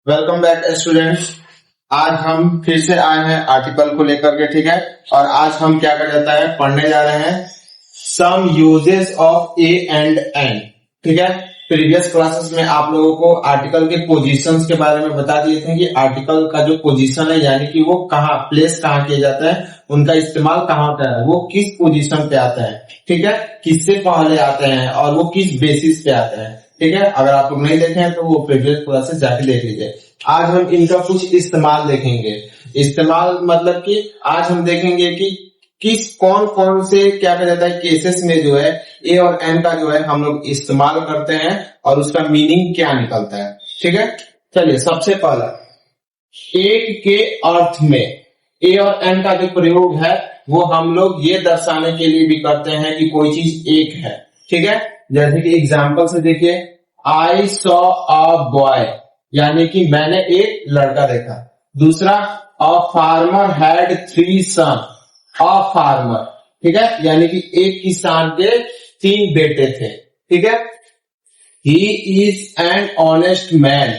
Welcome back students. आज हम फिर से आए हैं आर्टिकल को लेकर के, ठीक है। और आज हम क्या कर जाता है, पढ़ने जा रहे हैं some uses of a and an, ठीक है। प्रीवियस क्लासेस में आप लोगों को आर्टिकल के पोजीशंस के बारे में बता दिए थे कि आर्टिकल का जो पोजीशन है, यानी कि वो कहाँ प्लेस कहाँ किया जाता है, उनका इस्तेमाल कहाँ होता है, वो किस पोजीशन पे आता है, ठीक है, किससे पहले आते हैं और वो किस बेसिस पे आते हैं, ठीक है। अगर आप लोग नहीं देखे हैं तो वो प्रीवियस क्लासेस जाके देख लीजिए। आज हम इनका कुछ इस्तेमाल देखेंगे। इस्तेमाल मतलब कि आज हम देखेंगे कि किस कौन कौन से क्या कहा जाता है केसेस में जो है ए और एन का जो है हम लोग इस्तेमाल करते हैं और उसका मीनिंग क्या निकलता है, ठीक है। चलिए, सबसे पहला एक के अर्थ में ए और एन का जो प्रयोग है वो हम लोग ये दर्शाने के लिए भी करते हैं कि कोई चीज एक है, ठीक है। जैसे कि एग्जाम्पल से देखिए, आई सॉ अ बॉय, यानी कि मैंने एक लड़का देखा। दूसरा, a farmer had 3 son, a farmer, ठीक है, यानी कि एक किसान के 3 बेटे थे, ठीक है। He is an honest man,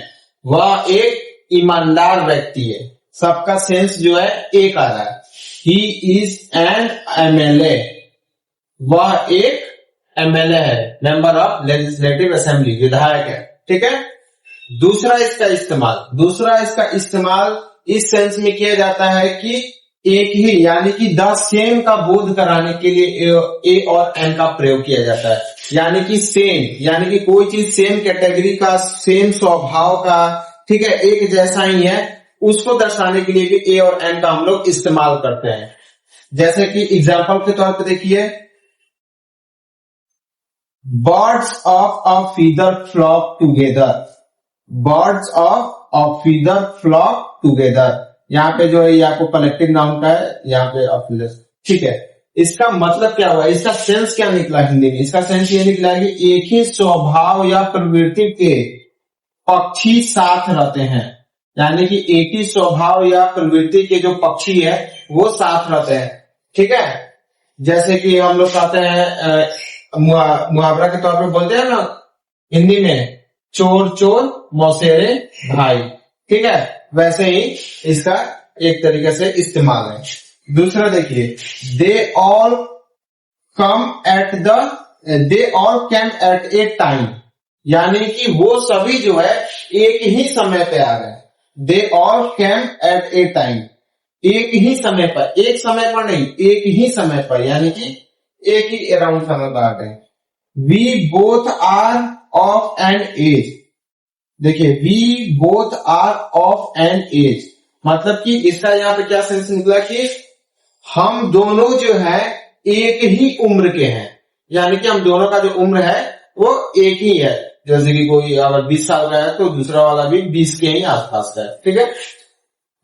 वह एक ईमानदार व्यक्ति है। सबका सेंस जो है एक आ रहा है। ही इज एन एमएलए, वह एक एमएलए है, मेंबर ऑफ लेजिस्लेटिव असेंबली, विधायक है, ठीक है। दूसरा इसका इस्तेमाल इस सेंस में किया जाता है कि एक ही, यानी कि द सेम का बोध कराने के लिए ए और एन का प्रयोग किया जाता है। यानी कि सेम, यानी कि कोई चीज सेम कैटेगरी का, सेम स्वभाव का, ठीक है, एक जैसा ही है, उसको दर्शाने के लिए भी ए और एन का हम लोग इस्तेमाल करते हैं। जैसे कि एग्जाम्पल के तौर पर देखिए, birds of a feather flock together, birds of a feather flock together, यहाँ पे जो है ये आपको कलेक्टिव नाउन का है, यहाँ पे, ठीक है। इसका मतलब क्या हुआ, इसका सेंस क्या निकला हिंदी में? इसका सेंस ये निकला है कि एक ही स्वभाव या प्रवृत्ति के पक्षी साथ रहते हैं, यानी कि एक ही स्वभाव या प्रवृत्ति के जो पक्षी है वो साथ रहते हैं, ठीक है। जैसे कि हम लोग कहते हैं मुहावरा के तौर पे बोलते हैं ना हिंदी में, चोर चोर मौसेरे भाई, ठीक है, वैसे ही इसका एक तरीके से इस्तेमाल है। दूसरा देखिए, they all came at a time, यानी कि वो सभी जो है एक ही समय पे आ गए। They all came at a time, एक ही समय पर, एक समय पर नहीं, एक ही समय पर, यानी कि एक ही अराउंड समय पर आ गए। We both are of an age, देखिए, we both are of an age, मतलब कि इसका यहाँ पे क्या सेंस निकला कि हम दोनों जो है एक ही उम्र के हैं, यानी कि हम दोनों का जो उम्र है वो एक ही है। जैसे कि कोई अगर 20 साल का है तो दूसरा वाला भी 20 के ही आसपास का है, ठीक है।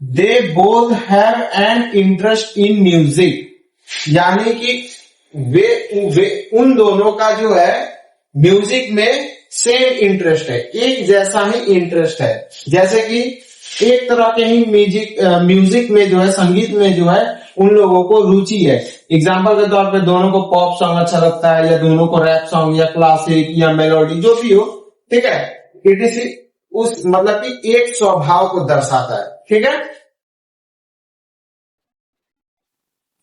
They both have an interest in music, यानी कि वे उन दोनों का जो है म्यूजिक में सेम इंटरेस्ट है, एक जैसा ही इंटरेस्ट है। जैसे कि एक तरह के ही म्यूजिक में जो है, संगीत में जो है उन लोगों को रुचि है। एग्जाम्पल के तौर पे दोनों को पॉप सॉन्ग अच्छा लगता है, या दोनों को रैप सॉन्ग या क्लासिक या मेलोडी जो भी हो, ठीक है। इट इज उस मतलब कि एक स्वभाव को दर्शाता है, ठीक है।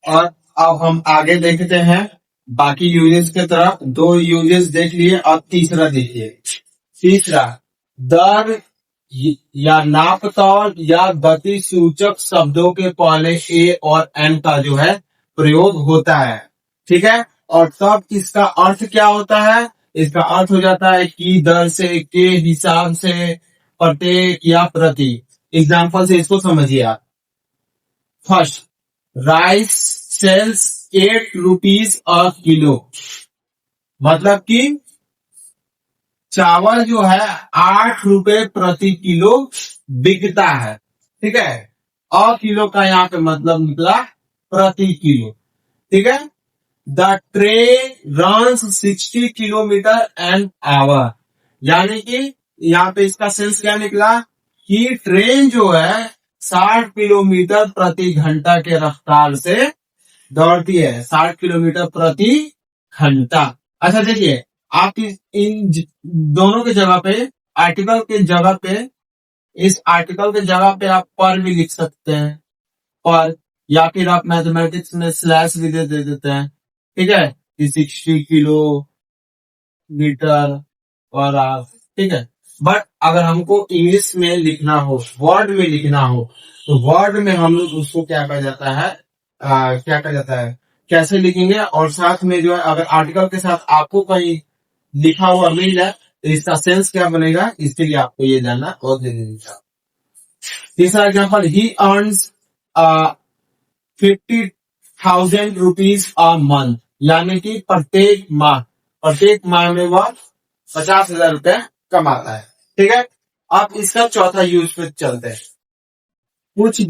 और अब हम आगे देखते हैं बाकी यूजेस की तरफ। 2 यूजेस देख लिए, और तीसरा देखिए। तीसरा, दर या नापतौल या गति सूचक शब्दों के पहले ए और एन का जो है प्रयोग होता है, ठीक है। और तब इसका अर्थ क्या होता है? इसका अर्थ हो जाता है कि, दर से, के हिसाब से, प्रत्येक या प्रति। एग्जाम्पल से इसको समझिए आप। First, rice sells 8 rupees a kilo, मतलब कि चावल जो है 8 रुपए प्रति किलो बिकता है, ठीक है। अ किलो का यहाँ पे मतलब निकला प्रति किलो, ठीक है। The train runs 60 kilometre an hour, यानी कि यहाँ पे इसका सेंस क्या निकला कि ट्रेन जो है 60 किलोमीटर प्रति घंटा के रफ्तार से दौड़ती है, 60 किलोमीटर प्रति घंटा। अच्छा देखिए, आप इन दोनों के जगह पे, आर्टिकल के जगह पे इस आर्टिकल की जगह पे आप पर भी लिख सकते हैं, पर, या फिर आप मैथमेटिक्स में स्लैश भी दे देते हैं, ठीक है, कि 60 किलोमीटर और ठीक है। बट अगर हमको इंग्लिश में लिखना हो, वर्ड में लिखना हो, तो वर्ड में हम लोग उसको क्या कहा जाता है, क्या कहा जाता है, कैसे लिखेंगे। और साथ में जो है अगर आर्टिकल के साथ आपको कहीं लिखा हुआ मिल जाए तो इसका सेंस क्या बनेगा, इसके लिए आपको ये जानना बहुत जरूरी था। तीसरा example, he earns 50,000 rupees a month, यानी कि प्रत्येक माह में वह 50,000 रुपए कमाता है, ठीक है। अब इसका चौथा यूज पे चलते हैं। कुछ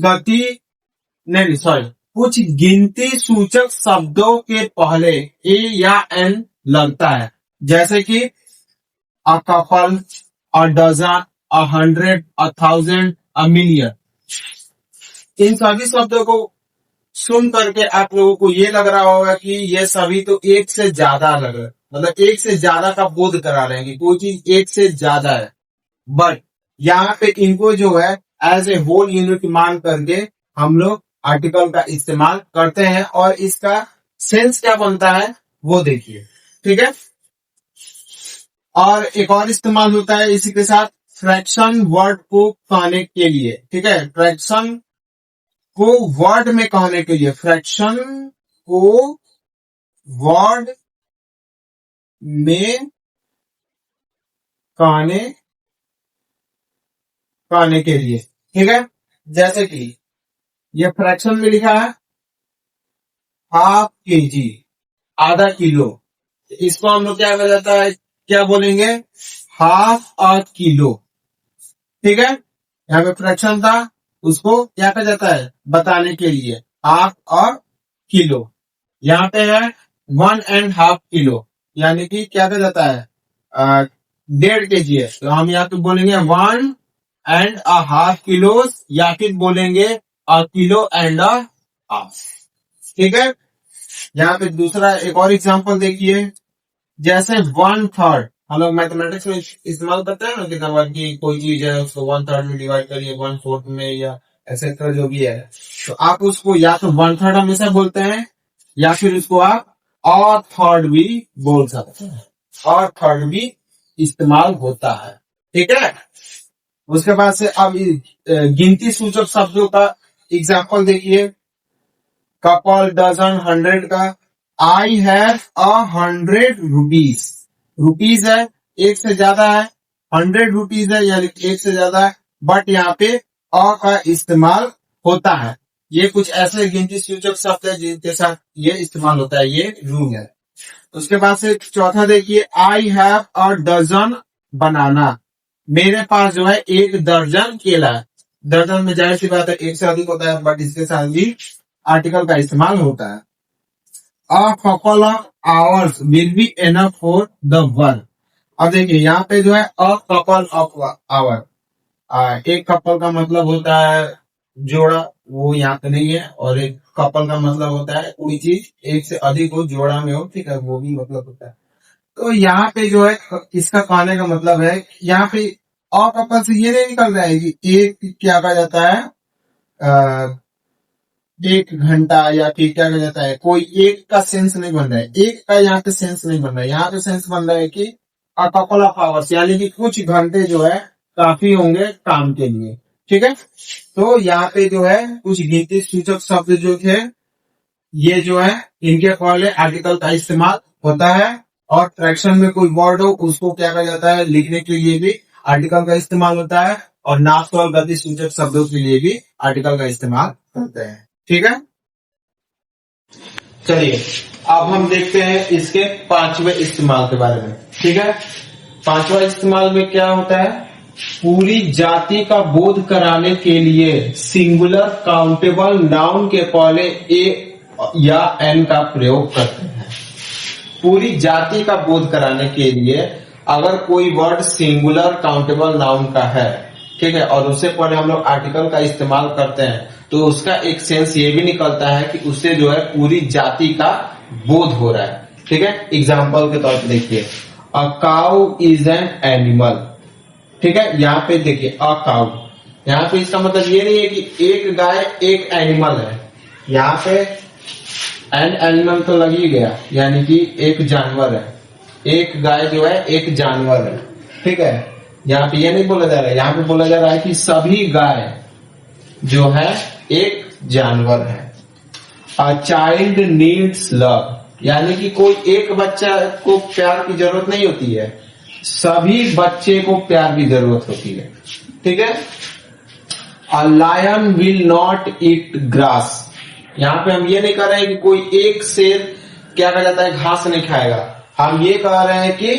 कुछ गिनती सूचक शब्दों के पहले ए या एन लगता है, जैसे कि a couple, a dozen, 100, 1000, a million. इन सभी शब्दों को सुन करके आप लोगों को ये लग रहा होगा कि ये सभी तो एक से ज्यादा लग रहा है, मतलब एक से ज्यादा का बोध करा रहे हैं कि कोई चीज एक से ज्यादा है। बट यहाँ पे इनको जो है एज ए होल यूनिट मान करके हम लोग आर्टिकल का इस्तेमाल करते हैं, और इसका सेंस क्या बनता है वो देखिए, ठीक है। और एक और इस्तेमाल होता है इसी के साथ, फ्रैक्शन वर्ड को कहने के लिए, ठीक है। फ्रैक्शन को वर्ड में कहने के लिए, फ्रैक्शन को वर्ड में कहने के लिए, ठीक है। जैसे कि ये फ्रैक्शन में लिखा है हाफ केजी, आधा किलो, इसको हम लोग क्या कहा जाता है, क्या बोलेंगे, हाफ अ किलो, ठीक है। यहाँ पे फ्रैक्शन था, उसको क्या कहा जाता है बताने के लिए, हाफ और किलो। यहाँ पे है 1.5 किलो, यानी कि क्या कहा जाता है 1.5 केजी है, तो हम यहाँ पे बोलेंगे 1.5 किलोस, या फिर बोलेंगे अ किलो एंड अ हाफ, ठीक है। यहाँ पे दूसरा एक और एग्जांपल देखिए, जैसे 1/3 हम लोग मैथमेटिक्स में इस्तेमाल करते हैं ना, कि नंबर की कोई चीज है उसको 1/3 में डिवाइड करिए, 1/4 में, या एक्सेट्रा जो भी है, तो आप उसको या तो 1/3 हमेशा बोलते हैं, या फिर उसको आप और थर्ड भी बोल सकते हैं, और थर्ड भी इस्तेमाल होता है, ठीक है। उसके बाद से अब गिनती सूचक शब्दों का एग्जाम्पल देखिए, कपल, डजन, 100 का, आई हैव 100 रुपीज, रुपीज है एक से ज्यादा है, 100 रुपीज है यानी एक से ज्यादा है, बट यहाँ पे अ का इस्तेमाल होता है। ये कुछ ऐसे गिनती सूचक शब्द है जिनके साथ ये इस्तेमाल होता है, ये रूल है। उसके बाद से चौथा देखिए, आई हैव अ डजन बनाना, मेरे पास जो है 1 दर्जन केला है। दर्जन में जाहिर सी बात है एक से अधिक होता है, बट इसके साथ भी आर्टिकल का इस्तेमाल होता है। A couple of hours will be enough for the work. अब देखिए यहाँ पे जो है अ कपल ऑफ आवर, एक कपल का मतलब होता है जोड़ा, वो यहाँ पे नहीं है, और एक कपल का मतलब होता है कोई चीज एक से अधिक हो, जोड़ा में हो, ठीक है, वो भी मतलब होता है। तो यहाँ पे जो है इसका कहने का मतलब है, यहाँ पे अ कपल से ये नहीं निकल रहा है कि एक क्या कहा जाता है 1 घंटा, या फिर क्या कहा जाता है, कोई एक का सेंस नहीं बन रहा है, एक का यहाँ पे सेंस नहीं बन रहा है। यहाँ पे सेंस बन रहा है कि अ कपल ऑफ आवर्स, यानी कि कुछ घंटे जो है काफी होंगे काम के लिए, ठीक है। तो यहाँ पे जो है कुछ गिनती सूचक शब्द जो थे, ये जो है इनके पहले आर्टिकल का इस्तेमाल होता है, और फ्रैक्शन में कोई वर्ड हो उसको क्या कहा जाता है लिखने के लिए भी आर्टिकल का इस्तेमाल होता है, और नाप और गति सूचक शब्दों के लिए भी आर्टिकल का इस्तेमाल करते हैं, ठीक है। चलिए अब हम देखते हैं इसके 5वें इस्तेमाल के बारे में, ठीक है। 5वां इस्तेमाल में क्या होता है, पूरी जाति का बोध कराने के लिए सिंगुलर काउंटेबल नाउन के पहले ए या एन का प्रयोग करते हैं। पूरी जाति का बोध कराने के लिए अगर कोई वर्ड सिंगुलर काउंटेबल नाउन का है, ठीक है, और उससे पहले हम लोग आर्टिकल का इस्तेमाल करते हैं, तो उसका एक सेंस ये भी निकलता है कि उससे जो है पूरी जाति का बोध हो रहा है, ठीक है। एग्जाम्पल के तौर पर देखिए, a cow is an animal, ठीक है। यहाँ पे देखिए अ काउ, यहाँ पे इसका मतलब ये नहीं है कि एक गाय एक एनिमल है, यहाँ पे एन एनिमल तो लग ही गया, यानी कि एक जानवर है, एक गाय जो है एक जानवर है, ठीक है। यहाँ पे ये नहीं बोला जा रहा है, यहाँ पे बोला जा रहा है कि सभी गाय जो है एक जानवर है। अ चाइल्ड नीड्स लव, यानी कि कोई एक बच्चा को प्यार की जरूरत नहीं होती है, सभी बच्चे को प्यार की जरूरत होती है, ठीक है। A lion will not eat grass, यहाँ पे हम ये नहीं कह रहे हैं कि कोई एक शेर क्या कहा जाता है घास नहीं खाएगा, हम ये कह रहे हैं कि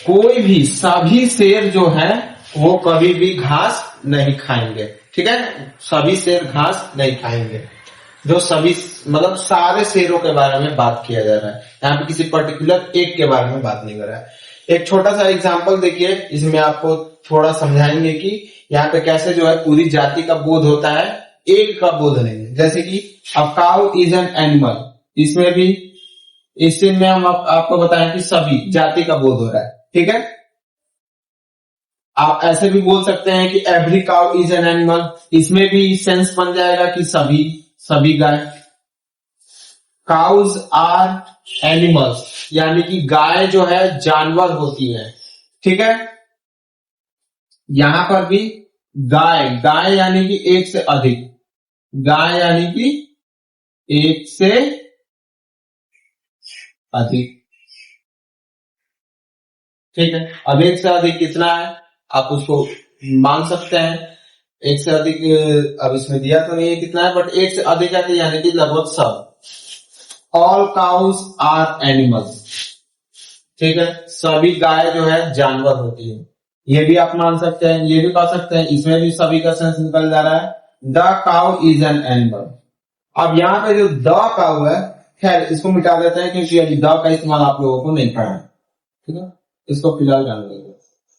कोई भी सभी शेर जो है वो कभी भी घास नहीं खाएंगे, ठीक है। सभी शेर घास नहीं खाएंगे, जो सभी मतलब सारे शेरों के बारे में बात किया जा रहा है, यहाँ पे किसी पर्टिकुलर एक के बारे में बात नहीं कर रहा है। एक छोटा सा एग्जांपल देखिए, इसमें आपको थोड़ा समझाएंगे कि यहाँ पे कैसे जो है पूरी जाति का बोध होता है, एक का बोध नहीं है। जैसे कि a cow is an animal, इसमें भी इससे में हम आपको बताएं कि सभी जाति का बोध हो रहा है, ठीक है। आप ऐसे भी बोल सकते हैं कि every cow is an animal, इसमें भी सेंस बन जाएगा कि सभी गाय। काउज आर एनिमल्स, यानी कि गाय जो है जानवर होती है, ठीक है। यहां पर भी गाय यानी कि एक से अधिक, गाय यानी कि एक से अधिक, ठीक है। अब एक से अधिक कितना है आप उसको मान सकते हैं, एक से अधिक अब इसमें दिया तो नहीं है कितना है, बट एक से अधिक है यानी कि लगभग सब। ऑल काउस आर एनिमल्स, ठीक है, सभी गाय जो है जानवर होती है, ये भी आप मान सकते हैं, ये भी कह सकते हैं, इसमें भी सभी का सेंस निकल जा रहा है। The cow is an animal, अब यहाँ पे जो द काउ है, खैर इसको मिटा देते हैं क्योंकि अभी द का इस्तेमाल आप लोगों को नहीं पढ़ा है, ठीक है, इसको फिलहाल जान लेंगे।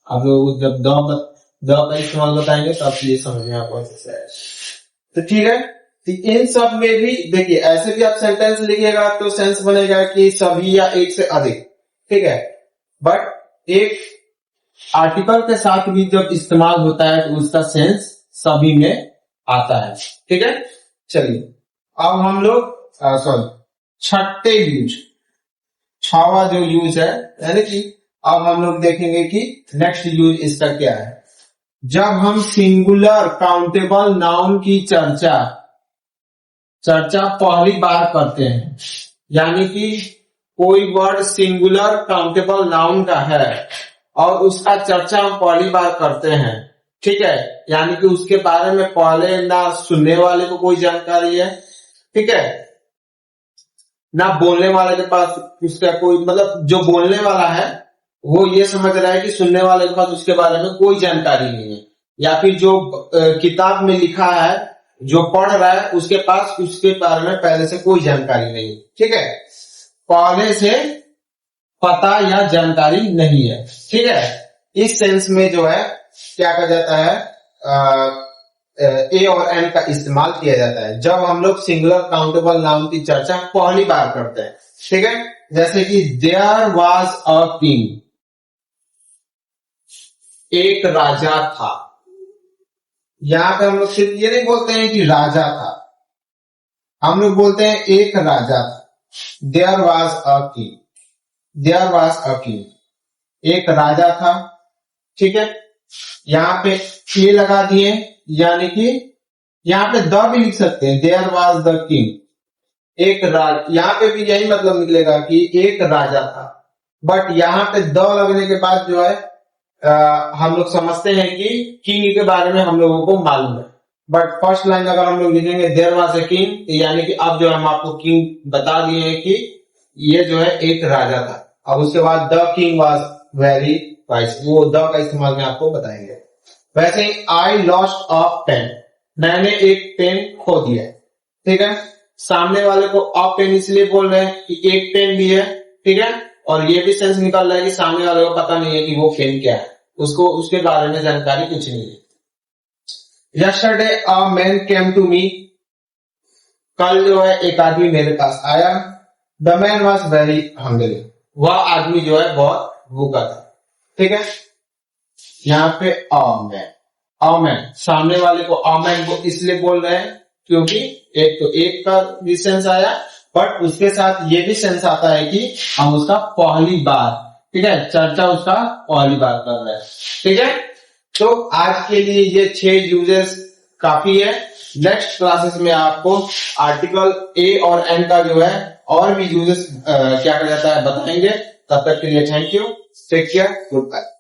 आप लोग जब द का इस्तेमाल बताएंगे तो आप ये समझ में आपको अच्छे से, तो ठीक है। तो इन सब में भी देखिए, ऐसे भी आप सेंटेंस लिखिएगा तो सेंस बनेगा कि सभी या एक से अधिक, ठीक है, बट एक आर्टिकल के साथ भी जब इस्तेमाल होता है तो उसका सेंस सभी में आता है, ठीक है। चलिए अब हम लोग सॉरी छठे यूज, छवा जो यूज है, यानी कि अब हम लोग देखेंगे कि नेक्स्ट यूज इसका क्या है। जब हम सिंगुलर काउंटेबल नाउन की चर्चा पहली बार करते हैं, यानी कि कोई वर्ड सिंगुलर काउंटेबल नाउन का है और उसका चर्चा हम पहली बार करते हैं, ठीक है, यानी कि उसके बारे में पहले ना सुनने वाले को कोई जानकारी है, ठीक है, ना बोलने वाले के पास उसका कोई, मतलब जो बोलने वाला है वो ये समझ रहा है कि सुनने वाले के पास उसके बारे में कोई जानकारी नहीं है, या फिर जो किताब में लिखा है जो पढ़ रहा है उसके पास उसके बारे में पहले से कोई जानकारी नहीं, ठीक है, पहले से पता या जानकारी नहीं है, ठीक है। इस सेंस में जो है क्या कहा जाता है, ए और एन का इस्तेमाल किया जाता है जब हम लोग सिंगुलर काउंटेबल नाउन की चर्चा पहली बार करते हैं, ठीक है। जैसे कि देयर वाज अ किंग, एक राजा था, यहां पे हम लोग सिर्फ ये नहीं बोलते हैं कि राजा था, हम लोग बोलते हैं एक राजा था। There was a king, there was a king, एक राजा था, ठीक है। यहां पे ये लगा दिए, यानी कि यहां पे द भी लिख सकते हैं, देयर वाज द किंग, एक राजा, यहां पे भी यही मतलब निकलेगा कि एक राजा था, बट यहां पे द लगने के बाद जो है हम लोग समझते हैं कि किंग के बारे में हम लोगों को मालूम है, बट फर्स्ट लाइन अगर हम लोग लिखेंगे देयर वाज ए किंग, यानी कि अब जो हम आपको किंग बता दिए हैं कि ये जो है एक राजा था। अब उसके बाद the king was very wise, वो द का इस्तेमाल में आपको बताएंगे। वैसे ही आई लॉस्ट अ पेन, मैंने एक पेन खो दिया, ठीक है, सामने वाले को अ पेन इसलिए बोल रहे हैं कि एक पेन भी है, ठीक है, और ये भी सेंस निकल रहा है कि सामने वाले को पता नहीं है कि वो पेन क्या है, उसको उसके बारे में जानकारी कुछ नहीं है। Yesterday a man came to me, कल जो है एक आदमी मेरे पास आया। The man was very hungry, वह आदमी जो है बहुत भूखा था, ठीक है। यहाँ पे अ मैन, ऑमेन, सामने वाले को ऑमेन वो इसलिए बोल रहे हैं क्योंकि एक तो एक का भी सेंस आया, बट उसके साथ ये भी सेंस आता है कि हम उसका पहली बार, ठीक है, चर्चा उसका पहली बार कर रहे हैं, ठीक है। तो आज के लिए ये 6 यूजेस काफी है। नेक्स्ट क्लासेस में आपको आर्टिकल ए और एन का जो है और भी यूजेस क्या कर जाता है बताएंगे। तब तक के लिए thank you, take care, good bye.